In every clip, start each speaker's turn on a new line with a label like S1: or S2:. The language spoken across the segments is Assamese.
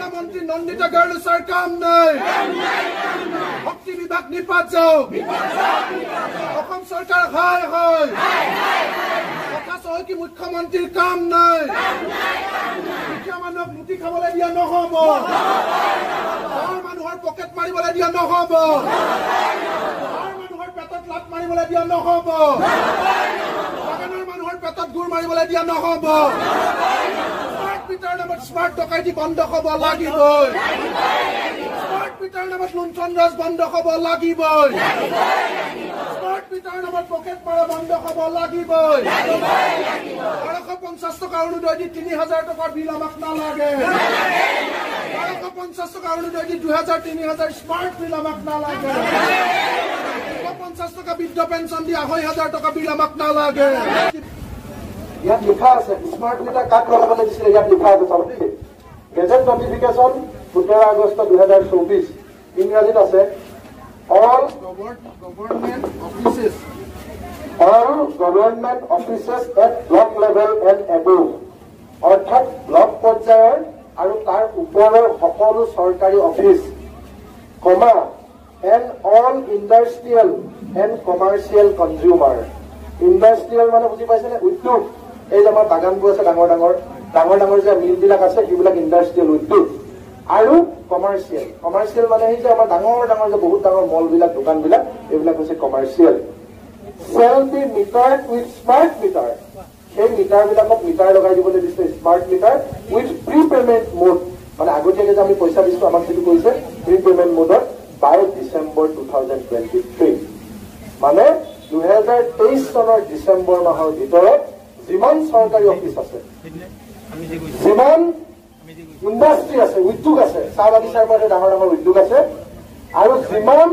S1: মুখ্যমন্ত্রী নন্দিতা গার্লুসার কাম নাই শক্তি বিভাগ নিপাত যাওক অসম সরকার হায় হায় কথা চহকী মুখ্যমন্ত্রীর কাম নাই দুখীয়া মানুহক লুটি খাবলৈ দিয়া নহব গাঁৱৰ মানুহৰ পকেট মাৰিবলৈ দিয়া নহব গাঁৱৰ মানুহৰ পেটত লাত মাৰিবলৈ দিয়া নহব বাগানৰ মানুহৰ পেটত গুৰ মাৰিবলৈ দিয়া নহব স্মার্ট মিটার নামত স্মার্ট ডকাইতি বন্ধ হব লাগিবই স্মার্ট মিটার নামত লুণ্ঠন রাজ বন্ধ হব লাগিবই স্মার্ট মিটার নামত পকেট মারা বন্ধ হব লাগিবই 1250 টাকা অৰুণোদয় দি 3000 টাকাৰ বিল আমাক নালাগে 1250 টাকা অৰুণোদয় দি 2000 3000 স্মার্ট বিল আমাক নালাগে 50 টাকা বৃদ্ধ পেঞ্চন দি 2500 টাকা বিল আমাক নালাগে
S2: ইয়াত লিখা আছে স্মার্ট মিটার কাক লগাবলৈ দিছিল ইয়াত লিখা আছে চাওক দেই গেজেট নোটিফিকেশন 17 আগষ্ট 2024 ইংৰাজীত আছে all government offices at block level and above অৰ্থাৎ ব্লক পৰ্যায়ৰ আৰু তাৰ ওপৰৰ সকলো চৰকাৰী office comma and all industrial and commercial consumer industrial মানে বুজি পাইছে নে উদ্যোগ এই যে আমাৰ বাগানবোৰ আছে ডাঙৰ ডাঙৰ যে মিলবিলাক আছে সেইবিলাক ইণ্ডাষ্ট্ৰিয়েল উদ্যোগ আৰু কমাৰ্চিয়েল মানে এই যে আমাৰ ডাঙৰ যে বহুত ডাঙৰ মলবিলাক দোকানবিলাক এইবিলাক হৈছে commercial shall be metered with smart meter সেই মিটাৰবিলাকক মিটাৰ লগাই দিবলৈ দিছে smart meter with prepayment mode মানে আগতীয়াকৈ যে আমি পইচা দিছো আমাক সেইটো কৈছে prepayment mode by December 2023 মানে 2023 চনৰ ডিসেম্বৰ মাহৰ ভিতৰত যিমান চৰকাৰী অফিচ আছে যিমান ইণ্ডাষ্ট্ৰি আছে উদ্যোগ আছে চাহ বাগিচাৰ পৰা ডাঙৰ উদ্যোগ আছে আৰু যিমান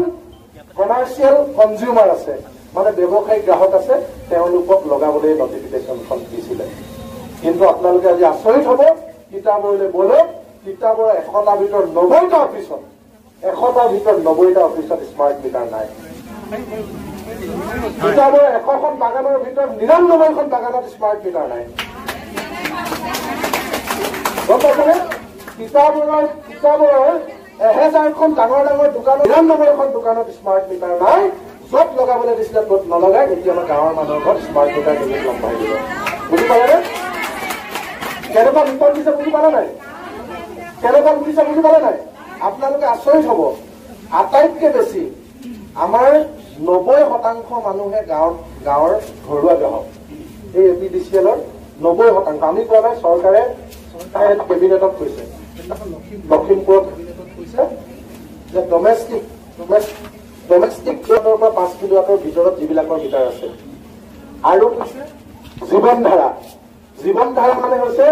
S2: কমাৰ্চিয়েল কনজিউমাৰ আছে মানে ব্যৱসায়িক গ্ৰাহক আছে তেওঁলোকক লগাবলৈ নটিফিকেশ্যনখন দিছিলে কিন্তু আপোনালোকে আজি আচৰিত হ'ব কিতাপলৈ বলে কিতাপৰ 100টা ভিতৰত 90টা অফিচত 100টাৰ ভিতৰত 90টা অফিচত স্মাৰ্ট মিটাৰ নাই কিতাপৰ 100খন বাগানৰ ভিতৰত 99খন বাগানত স্মাৰ্ট মিটাৰ নাই গম পাইছেনে কিতাপৰ 1000খন ডাঙৰ দোকানত 99খন দোকানত স্মাৰ্ট মিটাৰ নাই য'ত লগাবলৈ দিছিলে ত'ত নলগাই এতিয়া আমাৰ গাঁৱৰ মানুহৰ ঘৰত স্মাৰ্ট মিটাৰ দিলে লম্বাই দিব বুজি পালেনে কেনেকুৱা বিপদ দিছে বুজি পালে নাই কেনেকুৱা দিছে বুজি পালে নাই আপোনালোকে আচৰিত হ'ব আটাইতকৈ বেছি আমাৰ 90% মানুহে গাঁৱৰ ঘৰুৱা গ্ৰাহক এই এপিডিচিএলৰ 90% আমি কোৱা নাই চৰকাৰে কেবিনেটত কৈছে লখিমপুৰত কেবিনেটত কৈছে যে ডমেষ্টিক জনৰ পৰা 5 কিলোৱাটৰ ভিতৰত যিবিলাকৰ মিটাৰ আছে আৰু কৈছে জীৱন ধাৰা মানে হৈছে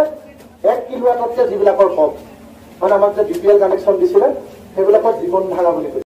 S2: 1 কিলোৱাটতকৈ যিবিলাকৰ কম মানে আমাক যে বিপিএল কানেকশ্যন দিছিলে সেইবিলাকৰ জীৱন ধাৰা বুলি কৈছে